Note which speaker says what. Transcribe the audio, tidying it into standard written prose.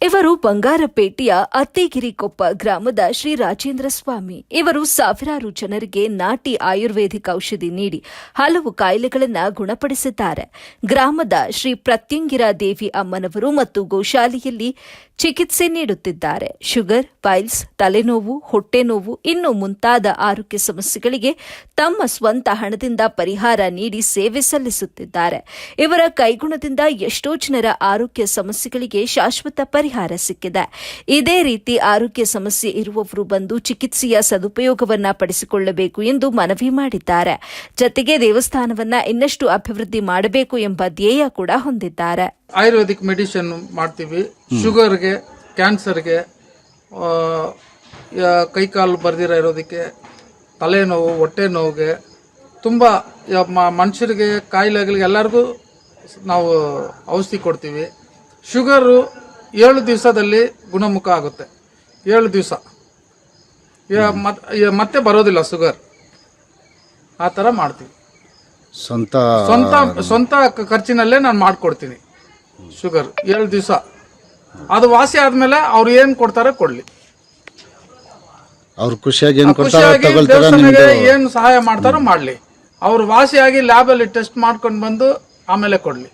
Speaker 1: ಇವರು ಬಂಗಾರಪೇಟೆಯ ಅತ್ತಿಗಿರಿಕೊಪ್ಪ ಗ್ರಾಮದ ಶ್ರೀ ರಾಜೇಂದ್ರ ಸ್ವಾಮಿ. ಇವರು ಸಾವಿರಾರು ಜನರಿಗೆ ನಾಟಿ ಆಯುರ್ವೇದಿಕ್ ಔಷಧಿ ನೀಡಿ ಹಲವು ಕಾಯಿಲೆಗಳನ್ನು ಗುಣಪಡಿಸಿದ್ದಾರೆ. ಗ್ರಾಮದ ಶ್ರೀ ಪ್ರತ್ಯಂಗಿರಾ ದೇವಿ ಅಮ್ಮನವರು ಮತ್ತು ಗೋಶಾಲೆಯಲ್ಲಿ ಚಿಕಿತ್ಸೆ ನೀಡುತ್ತಿದ್ದಾರೆ. ಶುಗರ್, ಪೈಲ್ಸ್, ತಲೆನೋವು, ಹೊಟ್ಟೆ ನೋವು ಇನ್ನು ಮುಂತಾದ ಆರೋಗ್ಯ ಸಮಸ್ಯೆಗಳಿಗೆ ತಮ್ಮ ಸ್ವಂತ ಹಣದಿಂದ ಪರಿಹಾರ ನೀಡಿ ಸೇವೆ ಸಲ್ಲಿಸುತ್ತಿದ್ದಾರೆ. ಇವರ ಕೈಗುಣದಿಂದ ಎಷ್ಟೋ ಜನರ ಆರೋಗ್ಯ ಸಮಸ್ಯೆಗಳಿಗೆ ಶಾಶ್ವತ ಪರಿಹಾರ ಸಿಕ್ಕಿದೆ. ಇದೇ ರೀತಿ ಆರೋಗ್ಯ ಸಮಸ್ಯೆ ಇರುವವರು ಬಂದು ಚಿಕಿತ್ಸೆಯ ಸದುಪಯೋಗವನ್ನ ಪಡಿಸಿಕೊಳ್ಳಬೇಕು ಎಂದು ಮನವಿ ಮಾಡಿದ್ದಾರೆ. ಜತೆಗೆ ದೇವಸ್ಥಾನವನ್ನ ಇನ್ನಷ್ಟು ಅಭಿವೃದ್ಧಿ ಮಾಡಬೇಕು ಎಂಬ ಧ್ಯೇಯ ಕೂಡ ಹೊಂದಿದ್ದಾರೆ.
Speaker 2: ಆಯುರ್ವೇದಿಕ್ ಮೆಡಿಸಿನ್ ಮಾಡ್ತೀವಿ. ಶುಗರ್ಗೆ, ಕ್ಯಾನ್ಸರ್ಗೆ, ಕೈಕಾಲು ಬರ್ದಿರ ಇರೋದಕ್ಕೆ, ತಲೆನೋವು, ಹೊಟ್ಟೆ ನೋವಿಗೆ, ತುಂಬ ಮನುಷ್ಯರಿಗೆ ಕಾಯಿಲೆಗಳಿಗೆ ಎಲ್ಲರಿಗೂ ನಾವು ಔಷಧಿ ಕೊಡ್ತೀವಿ. ಶುಗರು 7 ದಿವಸದಲ್ಲಿ ಗುಣಮುಖ ಆಗುತ್ತೆ. 7 ದಿವಸ ಮತ್ತೆ ಬರೋದಿಲ್ಲ ಶುಗರ್. ಆ ಥರ ಮಾಡ್ತೀವಿ. ಸ್ವಂತ ಖರ್ಚಿನಲ್ಲೇ ನಾನು ಮಾಡ್ಕೊಡ್ತೀನಿ. ಶುಗರ್ 7 ದಿವಸ ಅದು ವಾಸಿ ಆದ್ಮೇಲೆ ಅವ್ರು ಏನ್ ಕೊಡ್ತಾರೆ ಕೊಡ್ಲಿ.
Speaker 3: ಅವ್ರು ಖುಷಿಯಾಗಿ
Speaker 2: ಏನು ಸಹಾಯ ಮಾಡ್ತಾರೋ ಮಾಡ್ಲಿ. ಅವ್ರು ವಾಸಿಯಾಗಿ ಲ್ಯಾಬ್ ಅಲ್ಲಿ ಟೆಸ್ಟ್ ಮಾಡ್ಕೊಂಡು ಬಂದು ಆಮೇಲೆ ಕೊಡ್ಲಿ.